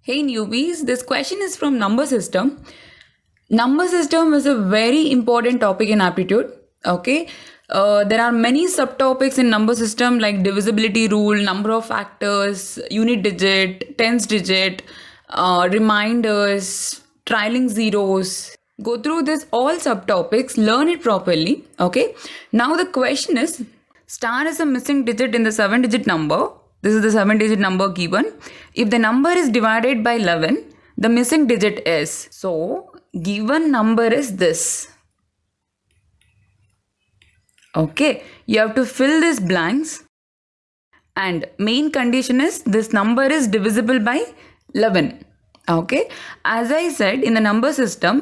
Hey newbies, this question is from number system. Number system is a very important topic in aptitude. Okay, there are many subtopics in number system like divisibility rule, number of factors, unit digit, tens digit, reminders, trailing zeros. Go through this all subtopics, learn it properly. Okay, now the question is star is a missing digit in the 7-digit number. This is the 7-digit number given. If the number is divided by 11, the missing digit is. So, given number is this. Okay, you have to fill these blanks. And main condition is this number is divisible by 11. Okay, as I said in the number system,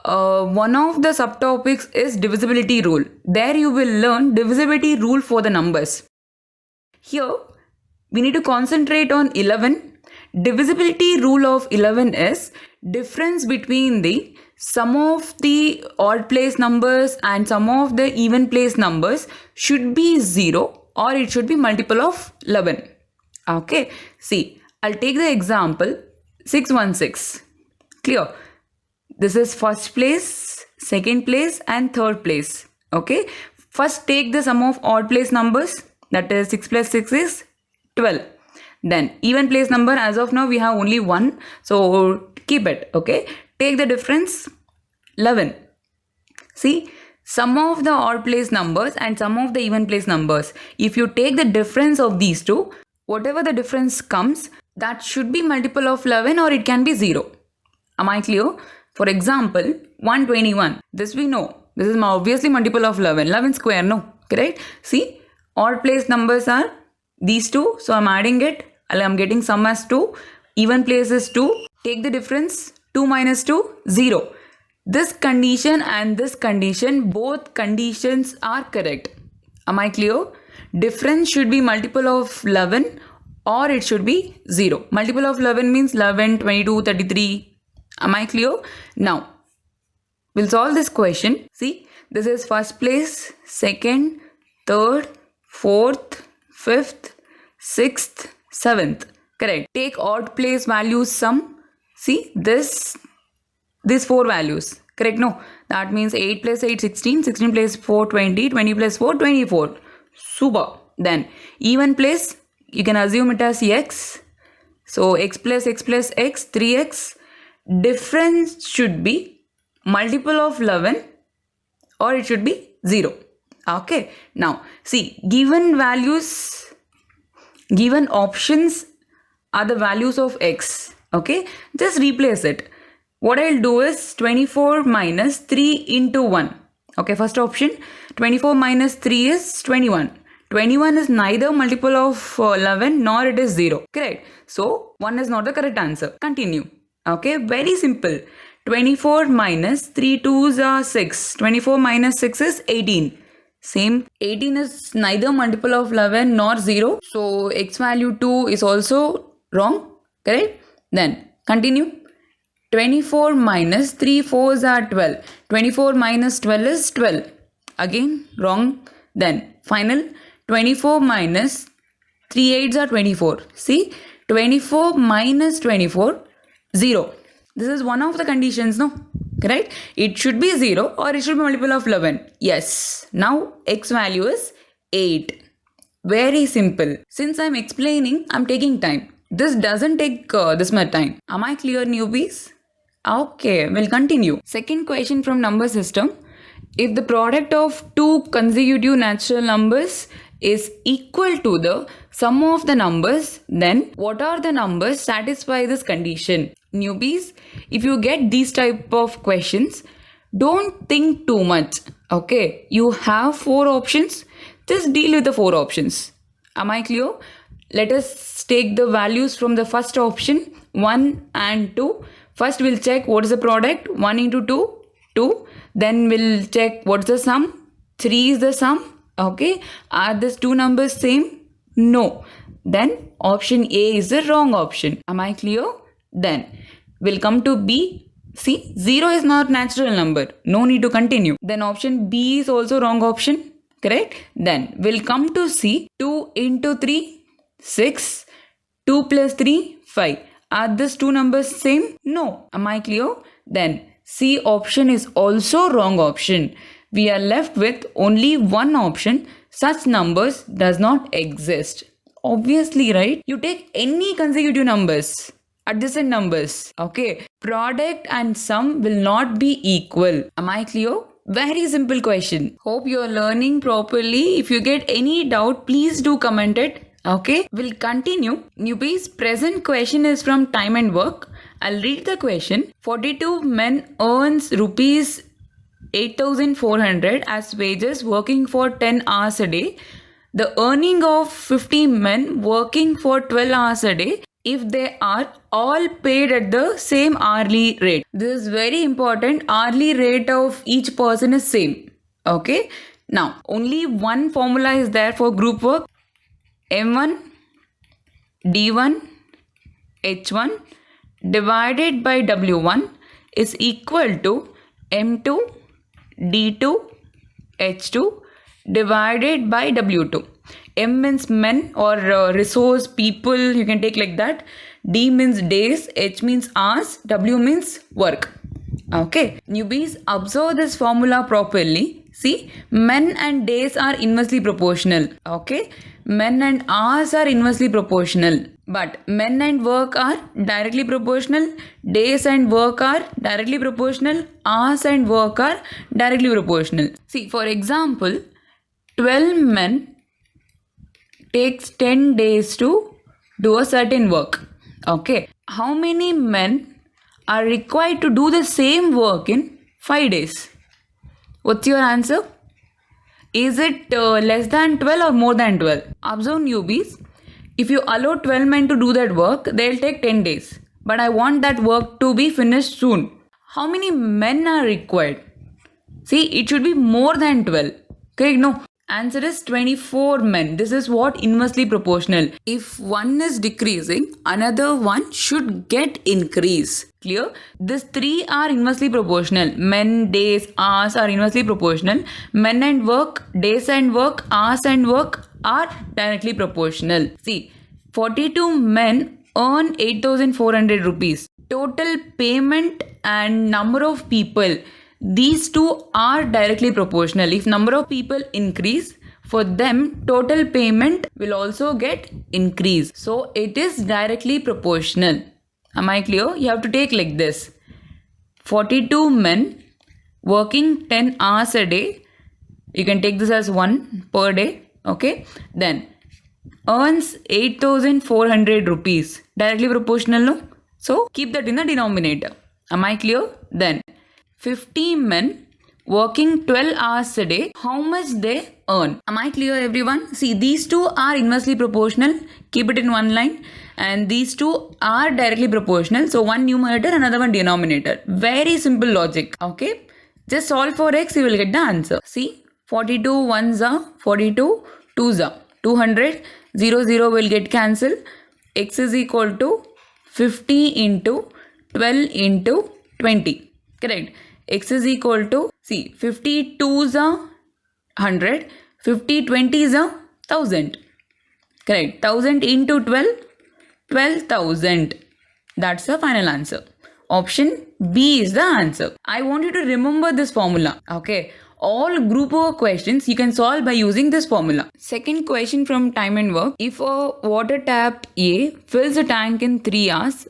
one of the subtopics is divisibility rule. There you will learn divisibility rule for the numbers. Here, we need to concentrate on 11. Divisibility rule of 11 is difference between the sum of the odd place numbers and sum of the even place numbers should be 0 or it should be multiple of 11. Okay, see, I'll take the example 616. Clear? This is first place, second place and third place. Okay, first take the sum of odd place numbers, that is 6 plus 6 is 12. Then even place number, as of now we have only 1, so keep it. Okay, take the difference 11. See, sum of the odd place numbers and sum of the even place numbers, if you take the difference of these two, whatever the difference comes, that should be multiple of 11 or it can be 0. Am I clear? For example, 121, this we know, this is obviously multiple of 11. 11 square, no, correct? See, odd place numbers are these two, so I'm adding it. I'm getting sum as 2. Even place is 2. Take the difference. 2 minus 2, 0. This condition and this condition, both conditions are correct. Am I clear? Difference should be multiple of 11 or it should be 0. Multiple of 11 means 11, 22, 33. Am I clear? Now, we'll solve this question. See, this is first place, second, third, fourth, 5th, 6th, 7th. Correct. Take odd place values sum. See these 4 values. Correct? No. That means 8 plus 8, 16. 16 plus 4, 20. 20 plus 4, 24. Super. Then even place, you can assume it as x. So x plus x plus x, 3x. Difference should be multiple of 11 or it should be 0. Okay. Now see, given values, given options are the values of x. Okay, just replace it. What I'll do is 24 minus 3 into 1. Okay, first option, 24 minus 3 is 21. 21 is neither multiple of 11 nor it is 0. Correct. So 1 is not the correct answer. Continue. Okay, very simple. 24 minus 3 2s are 6. 24 minus 6 is 18. Same, 18 is neither multiple of 11 nor 0. So x value 2 is also wrong. Correct? Then continue. 24 minus 3 4s are 12. 24 minus 12 is 12. Again wrong. Then final, 24 minus 3 8s are 24. See, 24 minus 24, 0. This is one of the conditions, no? Correct? It should be 0 or it should be multiple of 11. Yes. Now x value is 8. Very simple. Since I'm explaining, I'm taking time. This doesn't take this much time. Am I clear, newbies? Okay, we'll continue. Second question from number system. If the product of two consecutive natural numbers is equal to the sum of the numbers, then what are the numbers satisfy this condition? Newbies, if you get these type of questions, don't think too much. Okay, you have 4 options, just deal with the 4 options. Am I clear? Let us take the values from the first option, 1 and 2. First we'll check what is the product, 1 into 2, 2. Then we'll check what's the sum, 3 is the sum. Okay, are these two numbers same? No. Then option A is the wrong option. Am I clear? Then we'll come to B. See, 0 is not natural number. No need to continue. Then option B is also wrong option. Correct? Then we'll come to C. 2 into 3, 6. 2 plus 3, 5. Are these two numbers same? No. Am I clear? Then C option is also wrong option. We are left with only one option. Such numbers does not exist. Obviously, right? You take any consecutive numbers, adjacent numbers, okay? Product and sum will not be equal. Am I clear? Very simple question. Hope you are learning properly. If you get any doubt, please do comment it. Okay, we'll continue. Newbies, present question is from time and work. I'll read the question. 42 men earns rupees 8,400 as wages working for 10 hours a day. The earning of 50 men working for 12 hours a day if they are all paid at the same hourly rate. This is very important. Hourly rate of each person is same. Okay. Now, only one formula is there for group work. M1, D1, H1 divided by W1 is equal to M2, D2, H2 divided by W2. M means men or resource, people, you can take like that. D means days, H means hours, W means work. Okay, newbies, observe this formula properly. See, men and days are inversely proportional. Okay, men and hours are inversely proportional. But men and work are directly proportional. Days and work are directly proportional. Hours and work are directly proportional. See, for example, 12 men takes 10 days to do a certain work. Okay, how many men are required to do the same work in 5 days? What's your answer? Is it less than 12 or more than 12? Observe, newbies. If you allow 12 men to do that work, they'll take 10 days. But I want that work to be finished soon. How many men are required? See, it should be more than 12. Correct? No. Answer is 24 men. This is what inversely proportional. If one is decreasing, another one should get increase. Clear? These three are inversely proportional. Men, days, hours are inversely proportional. Men and work, days and work, hours and work are directly proportional. See, 42 men earn 8,400 rupees. Total payment and number of people, these two are directly proportional. If number of people increase, for them total payment will also get increase. So it is directly proportional. Am I clear? You have to take like this. 42 men working 10 hours a day. You can take this as 1 per day. Okay. Then earns 8,400 rupees. Directly proportional, no? So keep that in the denominator. Am I clear? Then 50 men working 12 hours a day, how much they earn? Am I clear, everyone? See, these two are inversely proportional. Keep it in one line. And these two are directly proportional. So one numerator, another one denominator. Very simple logic. Okay. Just solve for x, you will get the answer. See, 42 ones are 42, 2s are 200. 0, 0 will get cancelled. X is equal to 50 into 12 into 20. Correct. X is equal to, see, 52s are 100, 50 20s are 1000. Correct. 1000 into 12, 12,000. That's the final answer. Option B is the answer. I want you to remember this formula. Okay. All group work questions you can solve by using this formula. Second question from time and work. If a water tap A fills a tank in 3 hours,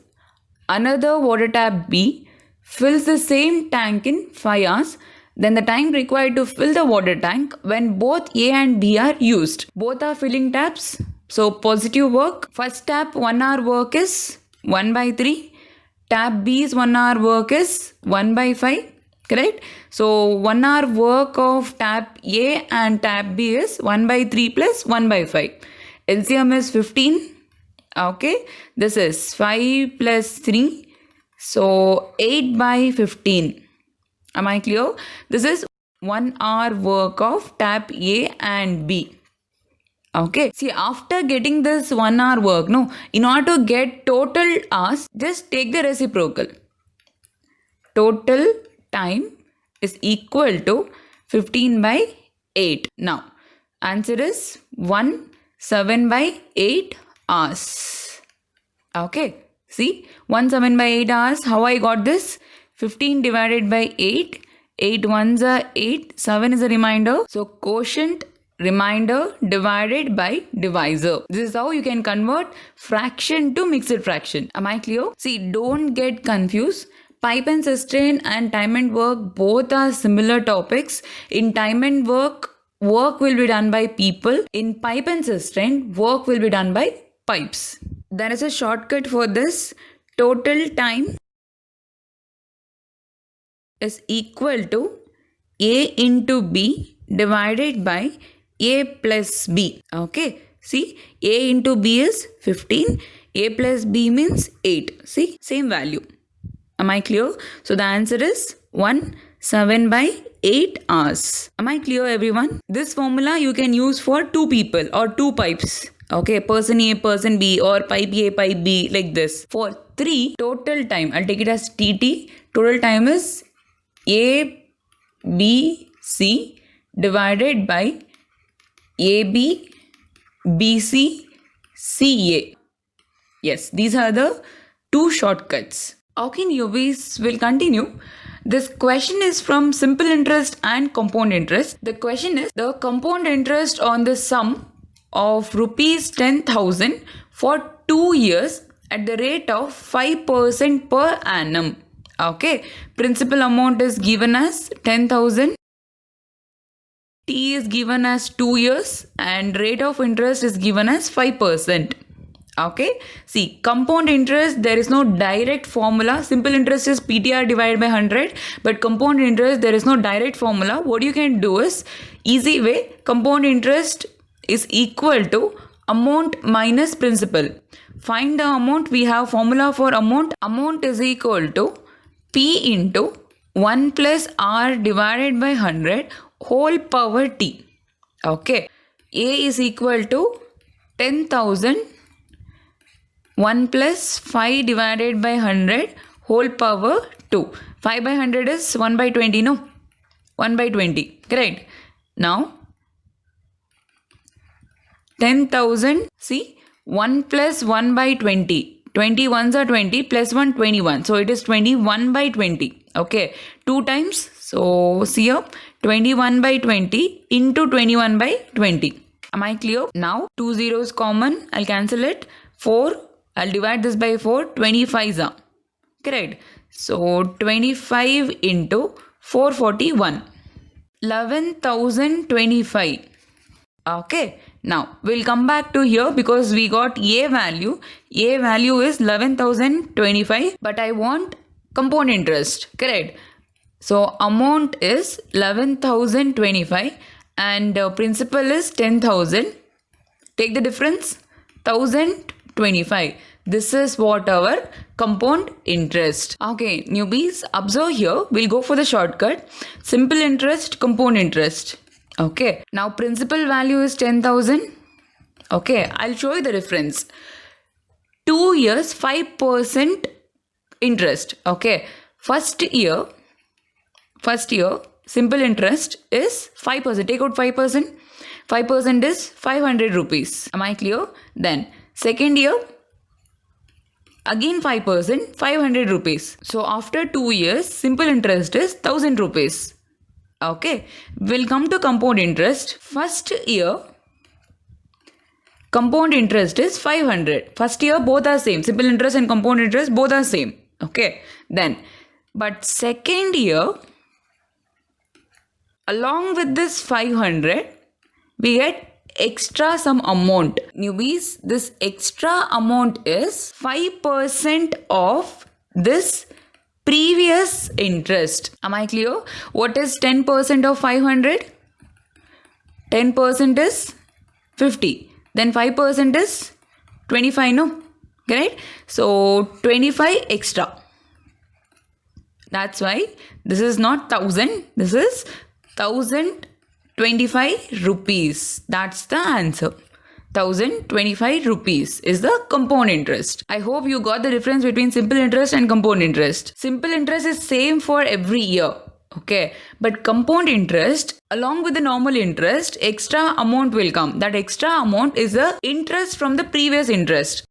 another water tap B fills the same tank in 5 hours, then the time required to fill the water tank when both A and B are used. Both are filling taps. So positive work. First tap 1 hour work is 1 by 3. Tap B's 1 hour work is 1 by 5. Correct? So 1 hour work of tap A and tap B is 1 by 3 plus 1 by 5. LCM is 15. Okay. This is 5 plus 3. So 8 by 15. Am I clear? This is 1 hour work of tap A and B. Okay. See, after getting this 1 hour work, no, in order to get total hours, just take the reciprocal. Total time is equal to 15 by 8. Now, answer is 7 by 8 hours. Okay. See, 1 7 by 8 hours. How I got this? 15 divided by 8. 8 ones are 8. 7 is a remainder. So quotient, remainder divided by divisor. This is how you can convert fraction to mixed fraction. Am I clear? See, don't get confused. Pipe and sustain and time and work both are similar topics. In time and work will be done by people. In pipe and sustain, work will be done by pipes. There is a shortcut for this. Total time is equal to A into B divided by A plus B. Okay. See, A into B is 15. A plus B means 8. See, same value. Am I clear? So the answer is 1 7 by 8 hours. Am I clear, everyone? This formula you can use for 2 people or 2 pipes. Okay, person A, person B, or pipe A, pipe B, like this. For 3, total time, I'll take it as TT. Total time is A, B, C divided by AB, BC, CA. Yes, these are the 2 shortcuts. Okay, newbies, will continue. This question is from simple interest and compound interest. The question is the compound interest on the sum of rupees 10,000 for 2 years at the rate of 5% per annum. Okay, principal amount is given as 10,000. T is given as 2 years and rate of interest is given as 5%. Okay, see, compound interest, there is no direct formula. Simple interest is PTR divided by 100, but compound interest, there is no direct formula. What you can do is, easy way, compound interest is equal to amount minus principal. Find the amount. We have formula for amount. Amount is equal to P into 1 plus R divided by 100 whole power T. Okay, A is equal to 10,000 1 plus 5 divided by 100 whole power 2. 5 by 100 is 1 by 20, no? 1 by 20, correct? Now, 10,000, see, 1 plus 1 by 20. 20 ones are 20 plus 1, 21. So, it is 21 by 20. Okay, 2 times. So, see here, 21 by 20 into 21 by 20. Am I clear? Now, 2 zeros common. I'll cancel it. 4. I'll divide this by 4. 25 are. Correct. So, 25 into 441. 11,025. Okay. Now, we'll come back to here because we got A value. A value is 11,025. But I want compound interest. Correct. So, amount is 11,025 and principal is 10,000. Take the difference. 1,025. This is what our compound interest. Okay, newbies, observe here. We'll go for the shortcut. Simple interest, compound interest. Okay. Now, principal value is 10,000. Okay, I'll show you the difference. 2 years, 5% interest. Okay. First year, simple interest is 5%. Take out 5%. 5% is 500 rupees. Am I clear? Then, second year, again 5%, 500 rupees. So, after 2 years, simple interest is 1,000 rupees. Okay. We'll come to compound interest. First year, compound interest is 500. First year, both are same. Simple interest and compound interest, both are same. Okay. Then, but second year, along with this 500, we get extra some amount. Newbies, this extra amount is 5% of this previous interest. Am I clear? What is 10% of 500? 10% is 50. Then 5% is 25, no? Correct? So, 25 extra. That's why this is not 1,000. This is 1,025 rupees. That's the answer. 1,025 rupees is the compound interest. I hope you got the difference between simple interest and compound interest. Simple interest is same for every year. Okay. But compound interest, along with the normal interest, extra amount will come. That extra amount is the interest from the previous interest.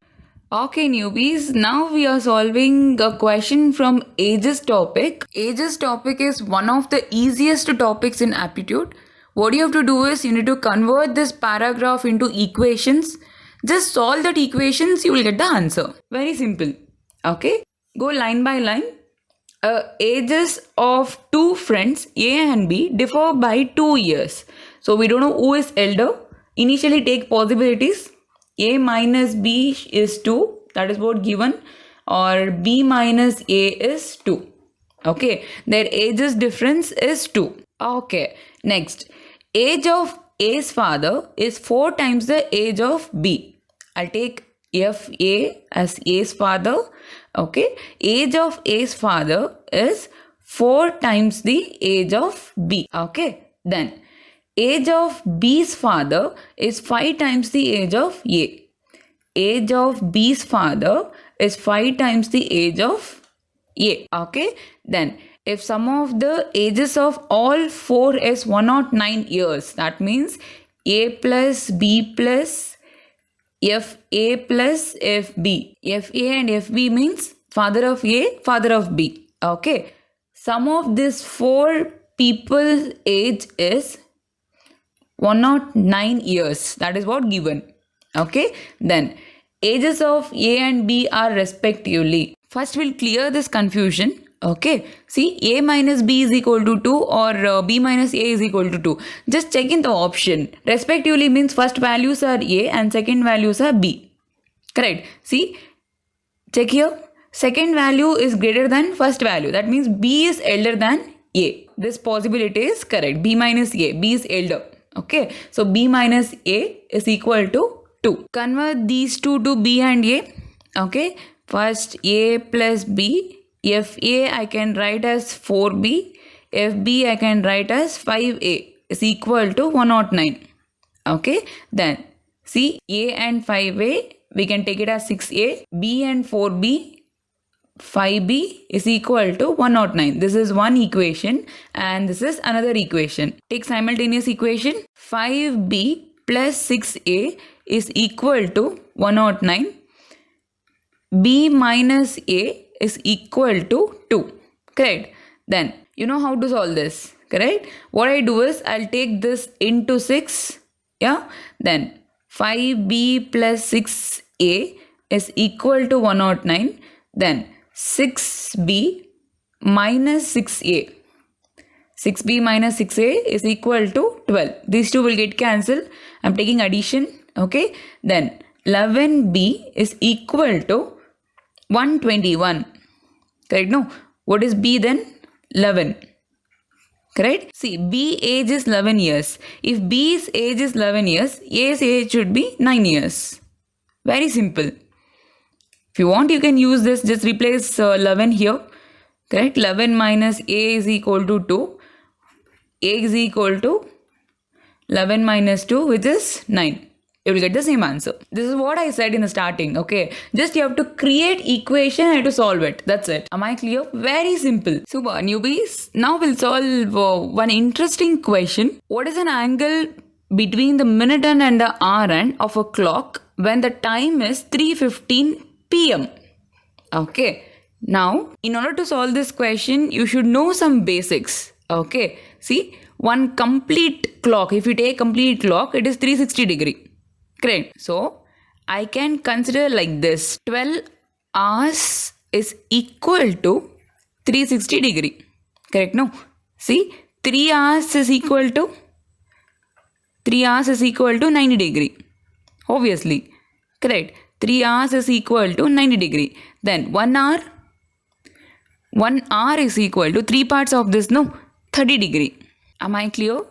Okay, newbies, now we are solving a question from ages topic. Ages topic is one of the easiest topics in aptitude. What you have to do is you need to convert this paragraph into equations. Just solve that equations, you will get the answer. Very simple. Okay, go line by line. Ages of two friends A and B differ by 2 years. So we don't know who is elder. Initially take possibilities. A minus B is 2, that is what given, or B minus A is 2. Okay, their ages difference is 2. Okay, next, age of A's father is 4 times the age of B. I'll take FA as A's father. Okay, age of A's father is 4 times the age of B. Okay, then age of B's father is 5 times the age of A. Age of B's father is 5 times the age of A. Okay, then if sum of the ages of all 4 is 109 years, that means A plus B plus FA plus FB. FA and FB means father of A, father of B. Okay, sum of these 4 people's age is 109 years. That is what given. Okay, then ages of A and B are respectively. First we'll clear this confusion. Okay, see, A minus B is equal to 2 or B minus A is equal to 2. Just check in the option. Respectively means first values are A and second values are B. Correct. See, check here. Second value is greater than first value. That means B is elder than A. This possibility is correct. B minus A. B is elder. Okay, so B minus A is equal to 2. Convert these two to B and A. Okay, first A plus B. FA I can write as 4B. FB I can write as 5A is equal to 109. Okay, then see, A and 5A we can take it as 6A. B and 4B 5B is equal to 109. This is one equation and this is another equation. Take simultaneous equation. 5B plus 6A is equal to 109. B minus A is equal to 2. Correct? Then you know how to solve this. Correct? What I do is I'll take this into 6. Yeah. Then 5B plus 6A is equal to 109. Then 6B minus 6A. 6B minus 6A is equal to 12. These two will get cancelled. I'm taking addition. Okay. Then 11B is equal to 121. Correct? No. What is B then? 11. Correct? See, B age is 11 years. If B's age is 11 years, A's age should be 9 years. Very simple. If you want, you can use this. Just replace 11 here. Correct? 11 minus A is equal to 2. A is equal to 11 minus 2, which is 9. You will get the same answer. This is what I said in the starting. Okay, just you have to create equation and to solve it. That's it. Am I clear? Very simple. Super newbies. Now we'll solve one interesting question. What is an angle between the minute hand and the hour hand of a clock when the time is 3:15 p.m.? Okay. Now, in order to solve this question, you should know some basics. Okay. See, one complete clock. If you take complete clock, it is 360 degree. Correct. So, I can consider like this. 12 hours is equal to 360 degree. Correct? No. See, 3 hours is equal to 90 degree. Obviously. Correct. 3 hours is equal to 90 degree. Then 1 hour is equal to 3 parts of this, no, 30 degree. Am I clear?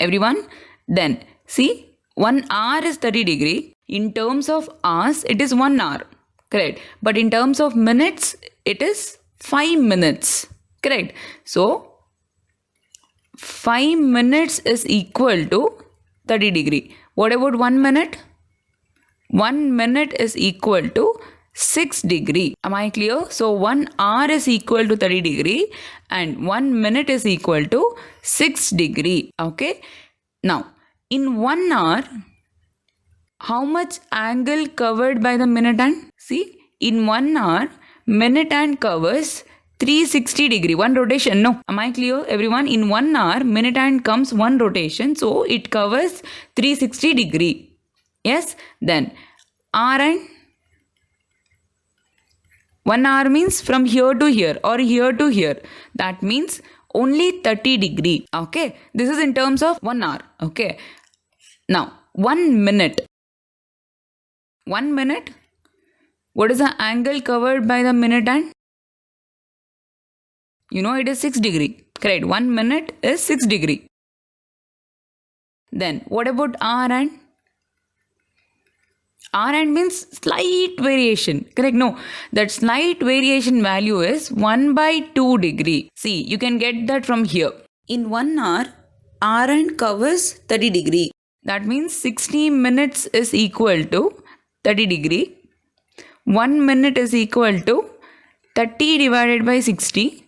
Everyone? Then see, 1 hour is 30 degree. In terms of hours, it is 1 hour. Correct. But in terms of minutes, it is 5 minutes. Correct. So, 5 minutes is equal to 30 degree. What about 1 minute? 1 minute is equal to 6 degree. Am I clear? So 1 hour is equal to 30 degree and 1 minute is equal to 6 degree. Okay. Now in 1 hour, how much angle covered by the minute hand? See, in 1 hour, minute hand covers 360 degree, one rotation. No, am I clear, everyone? In 1 hour, minute hand comes one rotation, so it covers 360 degree. Yes, then hour and 1 hour means from here to here or here to here. That means only 30 degree. Okay, this is in terms of 1 hour. Okay, now 1 minute. 1 minute. What is the angle covered by the minute hand? You know it is 6 degree. Correct. 1 minute is 6 degree. Then what about hour hand? Hour hand means slight variation. Correct? No, that slight variation value is 1 by 2 degree. See, you can get that from here. In 1 hour, hour hand covers 30 degree. That means 60 minutes is equal to 30 degree. 1 minute is equal to 30 divided by 60,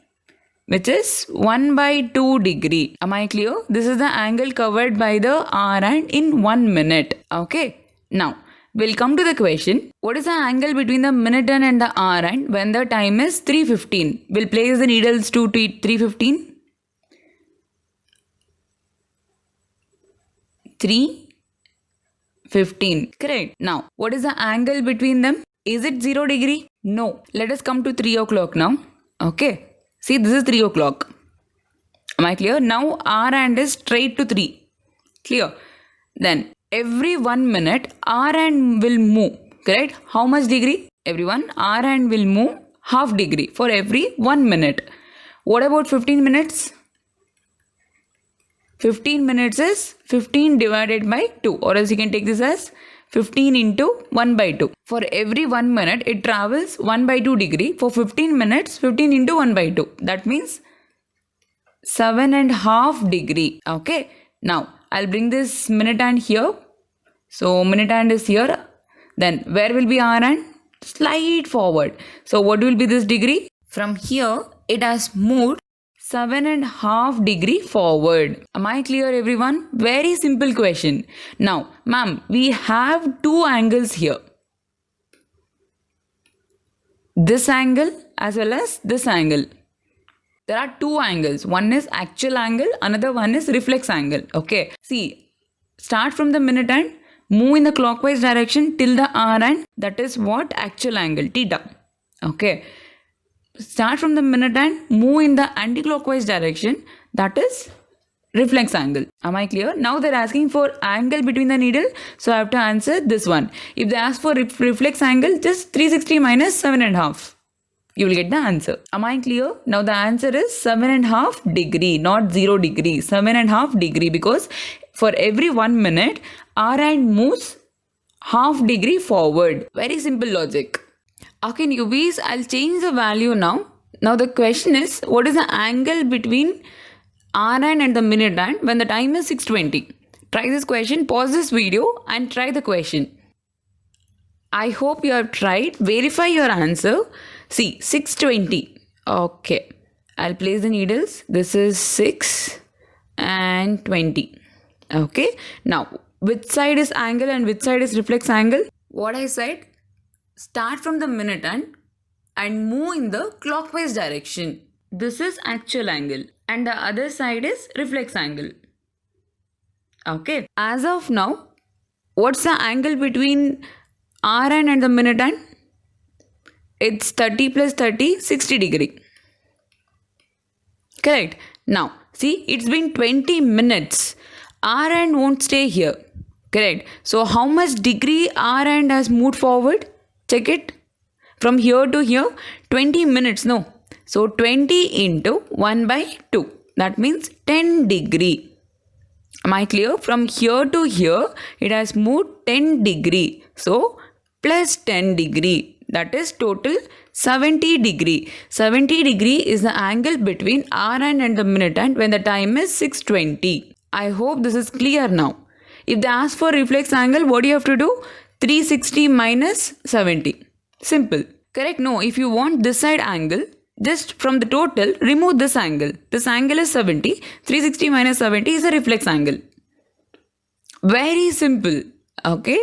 which is 1 by 2 degree. Am I clear? This is the angle covered by the hour hand in 1 minute. Okay. Now, we'll come to the question. What is the angle between the minute hand and the hour hand when the time is 3:15? We'll place the needles to 3:15. 3:15. Correct. Now, what is the angle between them? Is it 0 degree? No. Let us come to 3 o'clock now. Okay. See, this is 3 o'clock. Am I clear? Now, hour hand is straight to 3. Clear? Then, every 1 minute, hour hand will move. Correct? How much degree? Everyone, hour hand will move half degree for every 1 minute. What about 15 minutes? 15 minutes is 15 divided by 2, or else you can take this as 15 into 1 by 2. For every 1 minute, it travels 1 by 2 degree. For 15 minutes, 15 into 1 by 2. That means 7.5 degree. Okay. Now, I'll bring this minute hand here. So, minute hand is here. Then, where will be hour hand? Slide forward. So, what will be this degree? From here, it has moved 7.5 degree forward. Am I clear, everyone? Very simple question. Now, ma'am, we have two angles here. This angle as well as this angle. There are two angles. One is actual angle, another one is reflex angle. Okay. See, start from the minute hand, move in the clockwise direction till the hour hand. That is what? Actual angle, theta. Okay. Start from the minute hand, move in the anti-clockwise direction. That is reflex angle. Am I clear? Now they're asking for angle between the needle. So I have to answer this one. If they ask for reflex angle, just 360 minus 7.5. You will get the answer. Am I clear? Now the answer is 7.5 degree, not 0 degree. 7.5 degree, because for every 1 minute, hour hand moves half degree forward. Very simple logic. Okay, newbies, I'll change the value now. Now the question is, what is the angle between hour hand and the minute hand when the time is 6:20? Try this question, pause this video and try the question. I hope you have tried. Verify your answer. See, 6:20. Okay, I'll place the needles. This is 6 and 20. Okay, now which side is angle and which side is reflex angle? What I said? Start from the minute hand and move in the clockwise direction. This is actual angle and the other side is reflex angle. Okay. As of now, what's the angle between hour hand and the minute hand? It's 30 plus 30, 60 degree. Correct. Now, see, it's been 20 minutes. Hour hand won't stay here. Correct. So, how much degree hour hand has moved forward? Check it. From here to here, 20 minutes, no. So, 20 into 1 by 2. That means 10 degree. Am I clear? From here to here, it has moved 10 degree. So, plus 10 degree. That is total 70 degree. 70 degree is the angle between hour hand and the minute hand when the time is 6:20. I hope this is clear now. If they ask for reflex angle, what do you have to do? 360 minus 70. Simple. Correct? No, if you want this side angle, just from the total, remove this angle. This angle is 70. 360 minus 70 is a reflex angle. Very simple. Okay?